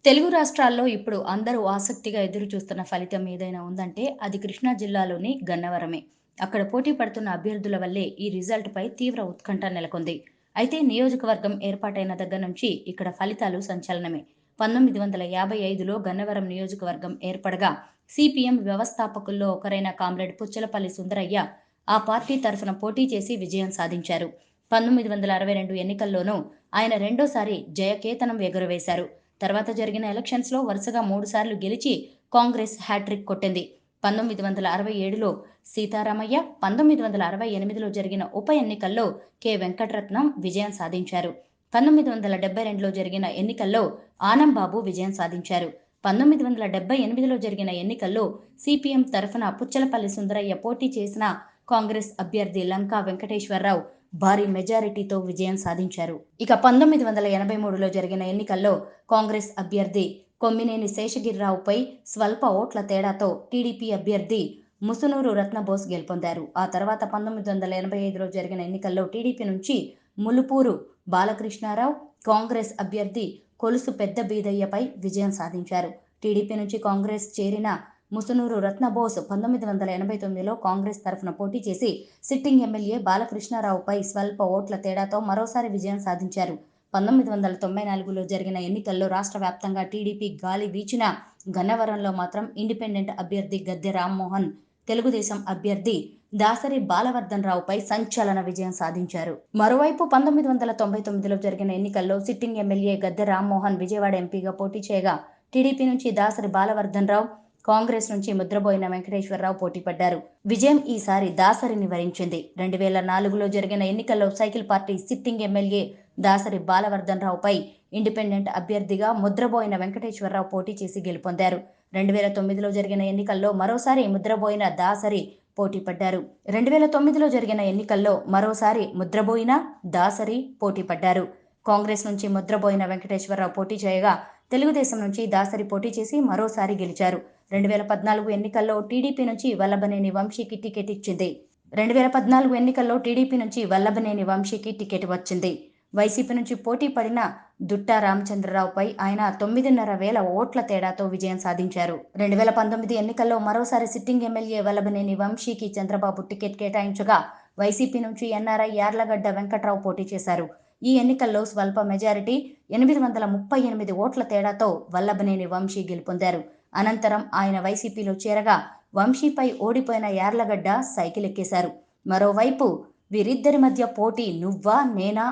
తెలుగు రాష్ట్రాల్లో ఇప్పుడు అందరూ ఆసక్తిగా ఎదురు చూస్తున్న ఫలితం ఏదైనా ఉందంటే అది కృష్ణా జిల్లాలోని గన్నవరమే. అక్కడ పోటీ పడుతున్న అభ్యర్థుల వల్లే ఈ రిజల్ట్‌పై తీవ్ర ఉత్కంఠ నెలకొంది. అయితే నియోజకవర్గం ఏర్పాటైన దగ్గర నుంచి ఇక్కడ ఫలితాలు సంచలనమే. 1955లో గన్నవరం నియోజకవర్గం ఏర్పడగా సిపిఎం వ్యవస్థాపకుల్లో ఒకరైన కామ్రేడ్ పుచ్చలపల్లి సుందరయ్య ఆ పార్టీ తరఫున పోటీ చేసి విజయం సాధించారు. 1962 ఎన్నికల్లోనూ ఆయన రెండోసారి జయకేతనం ఎగురవేశారు. తర్వాత జరిగిన ఎలక్షన్స్‌లో వరుసగా 3 సార్లు గెలిచి కాంగ్రెస్ హ్యాట్రిక్ కొట్టింది. 1967లో సీతారామయ్య, 1968లో జరిగిన ఉప ఎన్నికల్లో వెంకటరత్నం విజయం సాధించారు. 1972లో జరిగిన ఎన్నికల్లో ఆనంబాబు విజయం సాధించారు. 1978లో జరిగిన ఎన్నికల్లో సిపిఎం తరఫున పుచ్చలపల్లి సుందరయ్య పోటీ చేసిన కాంగ్రెస్ అభ్యర్థి లంకా వెంకటేశ్వరరావు భారీ మెజారిటీతో విజయం సాధించారు. ఇక 1983లో జరిగిన ఎన్నికల్లో కాంగ్రెస్ అభ్యర్థి కొమ్మినేని శేషగిరిరావుపై స్వల్ప ఓట్ల తేడాతో టీడీపీ అభ్యర్థి ముసునూరు రత్నబోస్ గెలుపొందారు. ఆ తర్వాత 1985లో జరిగిన ఎన్నికల్లో టీడీపీ నుంచి ములుపూరు బాలకృష్ణారావు, కాంగ్రెస్ అభ్యర్థి కొలుసు పెద్ద బీదయ్యపై విజయం సాధించారు. టీడీపీ నుంచి కాంగ్రెస్ చేరిన ముసునూరు రత్నబోస్ 1989లో కాంగ్రెస్ తరఫున పోటీ చేసి సిట్టింగ్ ఎమ్మెల్యే బాలకృష్ణారావుపై స్వల్ప ఓట్ల తేడాతో మరోసారి విజయం సాధించారు. 1994లో జరిగిన ఎన్నికల్లో రాష్ట్ర వ్యాప్తంగా టీడీపీ గాలి వీచినా గన్నవరంలో మాత్రం ఇండిపెండెంట్ అభ్యర్థి గద్దె రామ్మోహన్, తెలుగుదేశం అభ్యర్థి దాసరి బాలవర్ధన్ రావుపై సంచలన విజయం సాధించారు. మరోవైపు 1999లో జరిగిన ఎన్నికల్లో సిట్టింగ్ ఎమ్మెల్యే గద్దె రామ్మోహన్ విజయవాడ ఎంపీగా పోటీ చేయగా టీడీపీ నుంచి దాసరి బాలవర్ధన్ రావు, కాంగ్రెస్ నుంచి ముద్రబోయిన వెంకటేశ్వరరావు పోటీపడ్డారు. విజయం ఈసారి దాసరిని వరించింది. 2004లో జరిగిన ఎన్నికల్లో cycle party sitting MLA Dasari Balavardhan రావుపై ఇండిపెండెంట్ అభ్యర్థిగా ముద్రబోయిన వెంకటేశ్వరరావు పోటీ చేసి గెలుపొందారు. 2009లో జరిగిన ఎన్నికల్లో మరోసారి ముద్రబోయిన దాసరి పోటీపడ్డారు. 2009లో జరిగిన ఎన్నికల్లో మరోసారి ముద్రబోయిన దాసరి పోటీపడ్డారు. కాంగ్రెస్ నుంచి ముద్రబోయిన వెంకటేశ్వరరావు పోటీ చేయగా తెలుగుదేశం నుంచి దాసరి పోటీ చేసి మరోసారి గెలిచారు. 2014 ఎన్నికల్లో టీడీపీ నుంచి వల్లభనేని వంశీకి టికెట్ ఇచ్చింది. 2014 ఎన్నికల్లో టీడీపీ నుంచి వల్లభనేని వంశీకి టికెట్ వచ్చింది. వైసీపీ నుంచి పోటీ పడిన దుట్టా రామచంద్రరావుపై ఆయన 9,500 ఓట్ల తేడాతో విజయం సాధించారు. 2019 ఎన్నికల్లో మరోసారి సిట్టింగ్ ఎమ్మెల్యే వల్లభనేని వంశీకి చంద్రబాబు టికెట్ కేటాయించగా వైసీపీ నుంచి ఎన్ఆర్ఐ యార్లగడ్డ వెంకట్రావు పోటీ చేశారు. ఈ ఎన్నికల్లో స్వల్ప మెజారిటీ 838 ఓట్ల తేడాతో వల్లభనేని వంశీ గెలుపొందారు. అనంతరం ఆయన వైసీపీలో చేరగా వంశీపై ఓడిపోయిన యార్లగడ్డ సైకిల్ ఎక్కేశారు. మరోవైపు వీరిద్దరి మధ్య పోటీ నువ్వా నేనా